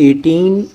18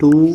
2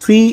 3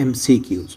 MCQs।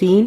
3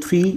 3,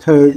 3rd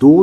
2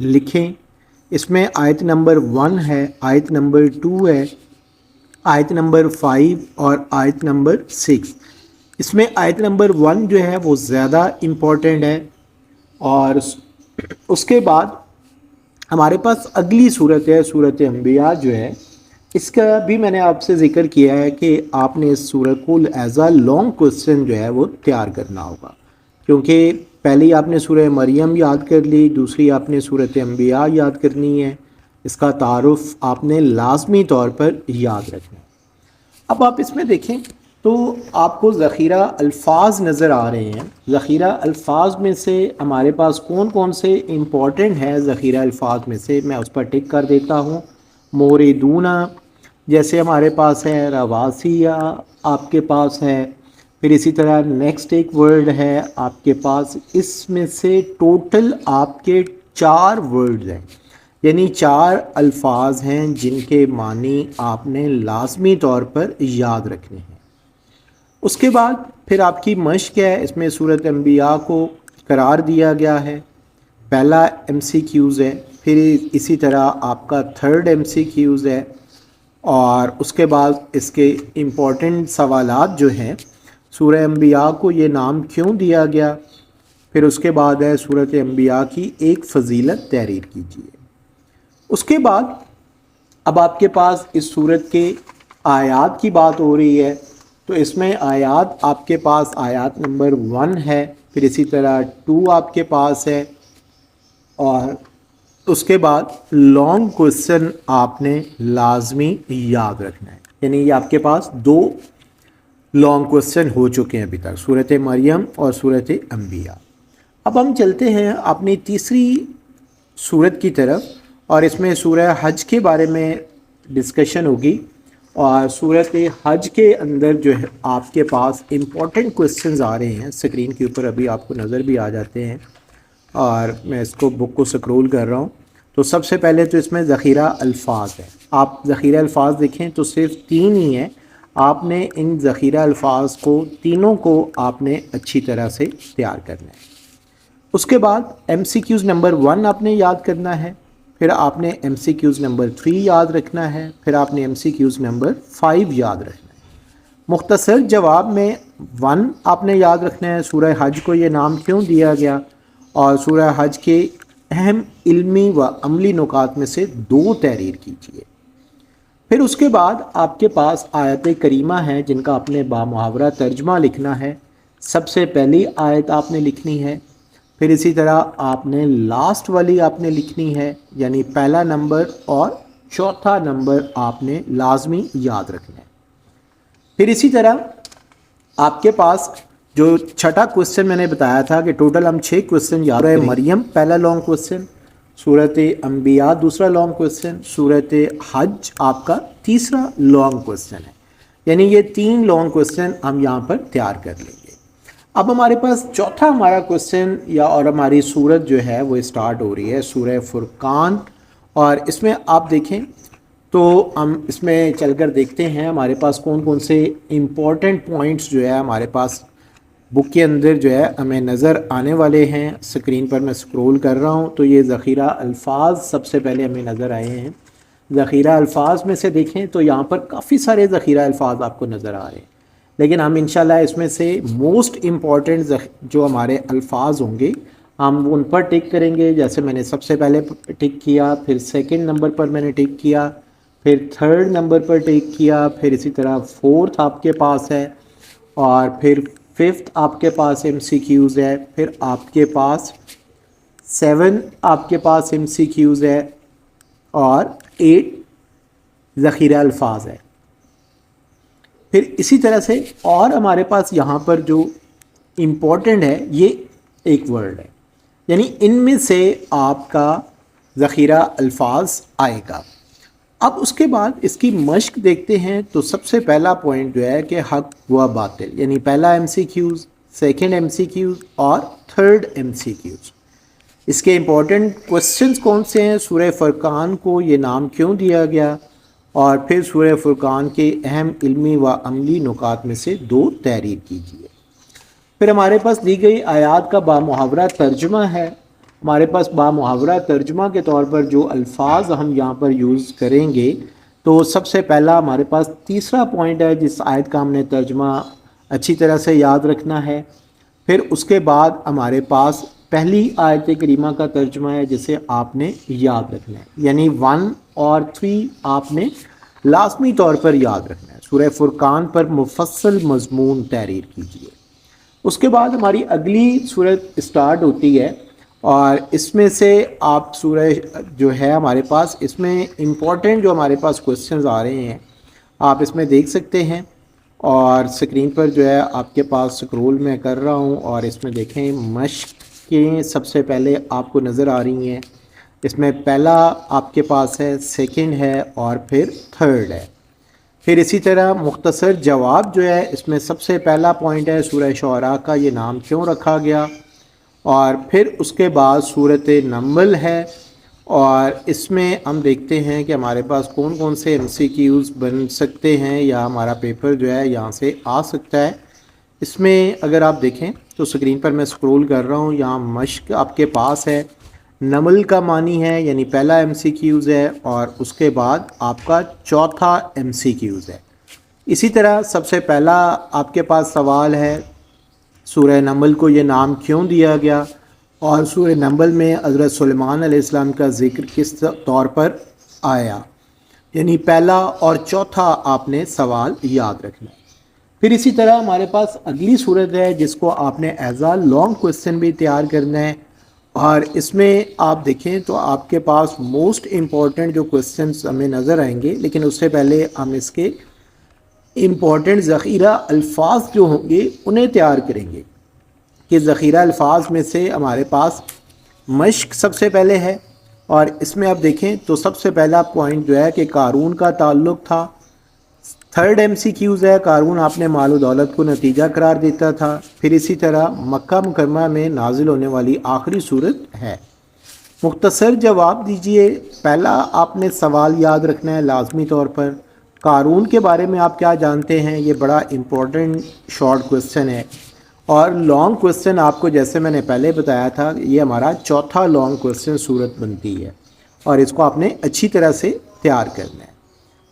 لکھیں. اس میں آیت نمبر 1 ہے، آیت نمبر 2 ہے، آیت نمبر 5 اور آیت نمبر 6. اس میں آیت نمبر 1 جو ہے وہ زیادہ امپورٹنٹ ہے. اور اس کے بعد ہمارے پاس اگلی صورت ہے صورت انبیاء جو ہے، اس کا بھی میں نے آپ سے ذکر کیا ہے کہ آپ نے اس صورت کو ایز اے لانگ کوسچن جو ہے وہ تیار کرنا ہوگا، کیونکہ پہلی آپ نے سورہ مریم یاد کر لی، دوسری آپ نے صورت انبیاء یاد کرنی ہے. اس کا تعارف آپ نے لازمی طور پر یاد رکھنا ہے. اب آپ اس میں دیکھیں تو آپ کو ذخیرہ الفاظ نظر آ رہے ہیں. ذخیرہ الفاظ میں سے ہمارے پاس کون کون سے امپورٹنٹ ہیں؟ ذخیرہ الفاظ میں سے میں اس پر ٹک کر دیتا ہوں. موردونہ جیسے ہمارے پاس ہے، رواسیہ آپ کے پاس ہے، پھر اسی طرح نیکسٹ ایک ورڈ ہے آپ کے پاس. اس میں سے ٹوٹل آپ کے 4 ورڈز ہیں، یعنی 4 الفاظ ہیں جن کے معنی آپ نے لازمی طور پر یاد رکھنے ہیں. اس کے بعد پھر آپ کی مشق ہے. اس میں سورۃ انبیاء کو قرار دیا گیا ہے. پہلا ایم سی کیوز ہے، پھر اسی طرح آپ کا 3rd ایم سی کیوز ہے، اور اس کے بعد اس کے امپورٹنٹ سوالات جو ہیں، سورہ انبیاء کو یہ نام کیوں دیا گیا، پھر اس کے بعد ہے سورۃ انبیاء کی ایک فضیلت تحریر کیجیے. اس کے بعد اب آپ کے پاس اس سورت کے آیات کی بات ہو رہی ہے، تو اس میں آیات آپ کے پاس آیات نمبر 1 ہے، پھر اسی طرح 2 آپ کے پاس ہے، اور اس کے بعد لانگ کوسچن آپ نے لازمی یاد رکھنا ہے. یعنی یہ آپ کے پاس 2 لانگ کوسچن ہو چکے ہیں ابھی تک، سورۃ مریم اور سورۃ انبیاء. اب ہم چلتے ہیں اپنی تیسری سورت کی طرف، اور اس میں سورہ حج کے بارے میں ڈسکشن ہوگی. اور سورۃ حج کے اندر جو ہے آپ کے پاس امپورٹنٹ کوسچنز آ رہے ہیں، اسکرین کے اوپر ابھی آپ کو نظر بھی آ جاتے ہیں، اور میں اس کو بک کو سکرول کر رہا ہوں. تو سب سے پہلے تو اس میں ذخیرہ الفاظ ہے. آپ ذخیرہ الفاظ دیکھیں تو صرف 3 ہی ہیں. آپ نے ان ذخیرہ الفاظ کو تینوں کو آپ نے اچھی طرح سے تیار کرنا ہے. اس کے بعد ایم سی کیوز نمبر 1 آپ نے یاد کرنا ہے، پھر آپ نے ایم سی کیوز نمبر 3 یاد رکھنا ہے، پھر آپ نے ایم سی کیوز نمبر 5 یاد رکھنا ہے. مختصر جواب میں 1 آپ نے یاد رکھنا ہے، سورہ حج کو یہ نام کیوں دیا گیا، اور سورہ حج کے اہم علمی و عملی نکات میں سے 2 تحریر کیجیے. پھر اس کے بعد آپ کے پاس آیت کریمہ ہیں جن کا آپ نے بامحاورہ ترجمہ لکھنا ہے. سب سے پہلی آیت آپ نے لکھنی ہے، پھر اسی طرح آپ نے لاسٹ والی آپ نے لکھنی ہے، یعنی پہلا نمبر اور چوتھا نمبر آپ نے لازمی یاد رکھنا ہے. پھر اسی طرح آپ کے پاس جو چھٹا کوسچن میں نے بتایا تھا کہ ٹوٹل ہم 6 کوسچن یاد رہے. مریم پہلا لانگ کوسچن، سورۃ انبیاء دوسرا لانگ کوسچن، سورۃ حج آپ کا تیسرا لانگ کوسچن ہے. یعنی یہ 3 لانگ کوسچن ہم یہاں پر تیار کر لیں گے. اب ہمارے پاس چوتھا ہمارا کوسچن اور ہماری سورت جو ہے وہ اسٹارٹ ہو رہی ہے سورہ فرقان. اور اس میں آپ دیکھیں تو ہم اس میں چل کر دیکھتے ہیں ہمارے پاس کون کون سے امپورٹنٹ پوائنٹس جو ہے ہمارے پاس بک کے اندر جو ہے ہمیں نظر آنے والے ہیں. اسکرین پر میں سکرول کر رہا ہوں تو یہ ذخیرہ الفاظ سب سے پہلے ہمیں نظر آئے ہیں. ذخیرہ الفاظ میں سے دیکھیں تو یہاں پر کافی سارے ذخیرہ الفاظ آپ کو نظر آ رہے ہیں، لیکن ہم انشاءاللہ اس میں سے موسٹ امپورٹنٹ جو ہمارے الفاظ ہوں گے ہم ان پر ٹک کریں گے. جیسے میں نے سب سے پہلے ٹک کیا، پھر 2nd نمبر پر میں نے ٹک کیا، پھر 3rd نمبر پر ٹک کیا، پھر اسی طرح 4th آپ کے پاس ہے، اور پھر 5th آپ کے پاس ایم سی کیوز ہے، پھر آپ کے پاس 7 آپ کے پاس ایم سی کیوز ہے، اور 8 ذخیرہ الفاظ ہے. پھر اسی طرح سے اور ہمارے پاس یہاں پر جو امپورٹنٹ ہے یہ ایک ورڈ ہے، یعنی ان میں سے آپ کا ذخیرہ الفاظ آئے گا. اب اس کے بعد اس کی مشق دیکھتے ہیں تو سب سے پہلا پوائنٹ جو ہے کہ حق و باطل، یعنی پہلا M C Qs, 2nd M C Qs اور 3rd ایم سی کیوز. اس کے امپورٹنٹ کوسچنز کون سے ہیں؟ سورہ فرقان کو یہ نام کیوں دیا گیا، اور پھر سورہ فرقان کے اہم علمی و عملی نکات میں سے 2 تحریر کیجیے. پھر ہمارے پاس دی گئی آیات کا بامحاورہ ترجمہ ہے، ہمارے پاس بامحاورہ ترجمہ کے طور پر جو الفاظ ہم یہاں پر یوز کریں گے، تو سب سے پہلا ہمارے پاس تیسرا پوائنٹ ہے جس آیت کا ہم نے ترجمہ اچھی طرح سے یاد رکھنا ہے. پھر اس کے بعد ہمارے پاس پہلی آیت کریمہ کا ترجمہ ہے جسے آپ نے یاد رکھنا ہے، یعنی 1 اور 3 آپ نے لازمی طور پر یاد رکھنا ہے. سورہ فرقان پر مفصل مضمون تحریر کیجیے. اس کے بعد ہماری اگلی سورت اسٹارٹ ہوتی ہے، اور اس میں سے آپ سورہ جو ہے ہمارے پاس اس میں امپورٹنٹ جو ہمارے پاس کوسچنز آ رہے ہیں آپ اس میں دیکھ سکتے ہیں، اور سکرین پر جو ہے آپ کے پاس سکرول میں کر رہا ہوں، اور اس میں دیکھیں مشقیں سب سے پہلے آپ کو نظر آ رہی ہیں. اس میں پہلا آپ کے پاس ہے، سیکنڈ ہے، اور پھر تھرڈ ہے. پھر اسی طرح مختصر جواب جو ہے اس میں سب سے پہلا پوائنٹ ہے سورہ شعراء کا یہ نام کیوں رکھا گیا، اور پھر اس کے بعد سورۃ نمل ہے، اور اس میں ہم دیکھتے ہیں کہ ہمارے پاس کون کون سے MCQs بن سکتے ہیں یا ہمارا پیپر جو ہے یہاں سے آ سکتا ہے. اس میں اگر آپ دیکھیں تو سکرین پر میں سکرول کر رہا ہوں، یہاں مشق آپ کے پاس ہے. نمل کا معنی ہے یعنی پہلا MCQs ہے، اور اس کے بعد آپ کا چوتھا MCQs ہے. اسی طرح سب سے پہلا آپ کے پاس سوال ہے سورہ نمل کو یہ نام کیوں دیا گیا، اور سورہ نمل میں حضرت سلیمان علیہ السلام کا ذکر کس طور پر آیا، یعنی پہلا اور چوتھا آپ نے سوال یاد رکھنا ہے. پھر اسی طرح ہمارے پاس اگلی صورت ہے جس کو آپ نے ایز اے لانگ کوسچن بھی تیار کرنا ہے، اور اس میں آپ دیکھیں تو آپ کے پاس موسٹ امپورٹنٹ جو کوسچنس ہمیں نظر آئیں گے، لیکن اس سے پہلے ہم اس کے امپورٹنٹ ذخیرہ الفاظ جو ہوں گے انہیں تیار کریں گے. کہ ذخیرہ الفاظ میں سے ہمارے پاس مشق سب سے پہلے ہے، اور اس میں آپ دیکھیں تو سب سے پہلا پوائنٹ جو ہے کہ قارون کا تعلق تھا. تھرڈ MCQs ہے، قارون آپ نے مال و دولت کو نتیجہ قرار دیتا تھا. پھر اسی طرح مکہ مکرمہ میں نازل ہونے والی آخری صورت ہے. مختصر جواب دیجئے. پہلا آپ نے سوال یاد رکھنا ہے لازمی طور پر، قارون کے بارے میں آپ کیا جانتے ہیں، یہ بڑا امپورٹنٹ شارٹ کوسچن ہے. اور لانگ کوسچن آپ کو جیسے میں نے پہلے بتایا تھا یہ ہمارا چوتھا لانگ کوسچن صورت بنتی ہے، اور اس کو آپ نے اچھی طرح سے تیار کرنا ہے.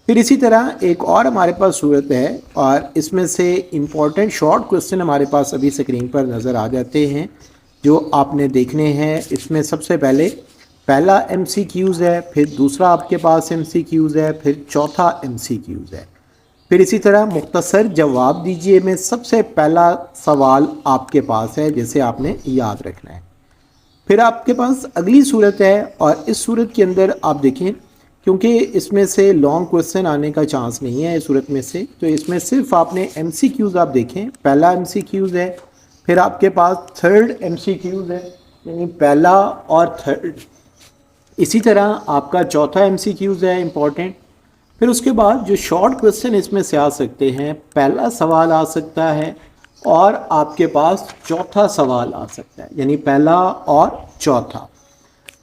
پھر اسی طرح ایک اور ہمارے پاس صورت ہے، اور اس میں سے امپورٹنٹ شارٹ کوسچن ہمارے پاس ابھی سکرین پر نظر آ جاتے ہیں جو آپ نے دیکھنے ہیں. اس میں سب سے پہلے پہلا MCQs ہے، پھر دوسرا آپ کے پاس MCQs ہے، پھر چوتھا MCQs ہے. پھر اسی طرح مختصر جواب دیجئے میں سب سے پہلا سوال آپ کے پاس ہے جسے آپ نے یاد رکھنا ہے. پھر آپ کے پاس اگلی صورت ہے، اور اس صورت کے اندر آپ دیکھیں کیونکہ اس میں سے لانگ کوسچن آنے کا چانس نہیں ہے اس صورت میں سے، تو اس میں صرف آپ نے MCQs آپ دیکھیں. پہلا MCQs ہے، پھر آپ کے پاس تھرڈ MCQs ہے، یعنی پہلا اور تھرڈ. اسی طرح آپ کا چوتھا MCQs ہے امپورٹنٹ. پھر اس کے بعد جو شارٹ کوسچن اس میں سے آ سکتے ہیں، پہلا سوال آ سکتا ہے اور آپ کے پاس چوتھا سوال آ سکتا ہے، یعنی پہلا اور چوتھا.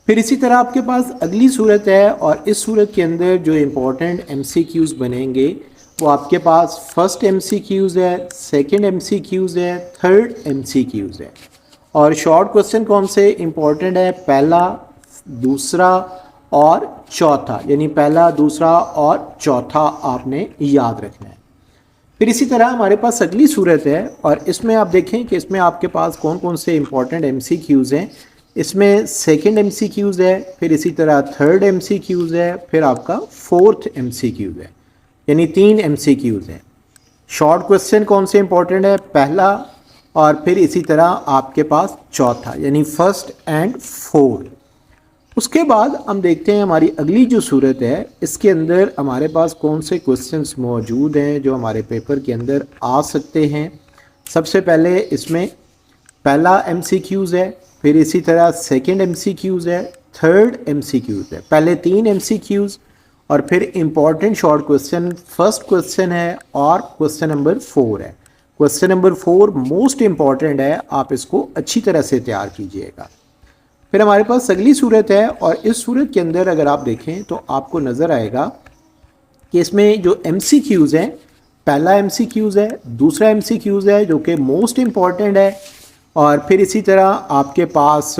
پھر اسی طرح آپ کے پاس اگلی صورت ہے، اور اس صورت کے اندر جو امپورٹنٹ MCQs بنیں گے وہ آپ کے پاس فرسٹ MCQs ہے، سیکنڈ MCQs ہے، تھرڈ MCQs ہے. اور شارٹ کوسچن کون سے امپورٹنٹ ہے، پہلا، دوسرا اور چوتھا، یعنی پہلا، دوسرا اور چوتھا آپ نے یاد رکھنا ہے. پھر اسی طرح ہمارے پاس اگلی صورت ہے، اور اس میں آپ دیکھیں کہ اس میں آپ کے پاس کون کون سے امپورٹنٹ MCQs ہیں. اس میں سیکنڈ MCQs ہے، پھر اسی طرح تھرڈ MCQs ہے، پھر آپ کا فورتھ MCQs ہے، یعنی 3 MCQs ہیں. شارٹ کوسچن کون سے امپورٹنٹ ہے، پہلا، اور پھر اسی طرح آپ کے پاس چوتھا، یعنی فرسٹ اینڈ فورتھ. اس کے بعد ہم دیکھتے ہیں ہماری اگلی جو صورت ہے اس کے اندر ہمارے پاس کون سے کوسچنس موجود ہیں جو ہمارے پیپر کے اندر آ سکتے ہیں. سب سے پہلے اس میں پہلا MCQs ہے، پھر اسی طرح سیکنڈ MCQs ہے، تھرڈ MCQs ہے. پہلے 3 MCQs اور پھر important short question first question ہے اور کوسچن نمبر 4 ہے. کوسچن نمبر 4 موسٹ امپورٹنٹ ہے، آپ اس کو اچھی طرح سے تیار کیجئے گا. پھر ہمارے پاس اگلی صورت ہے، اور اس صورت کے اندر اگر آپ دیکھیں تو آپ کو نظر آئے گا کہ اس میں جو MCQs ہیں، پہلا MCQs ہے، دوسرا MCQs ہے جو کہ موسٹ امپورٹنٹ ہے، اور پھر اسی طرح آپ کے پاس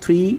3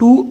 2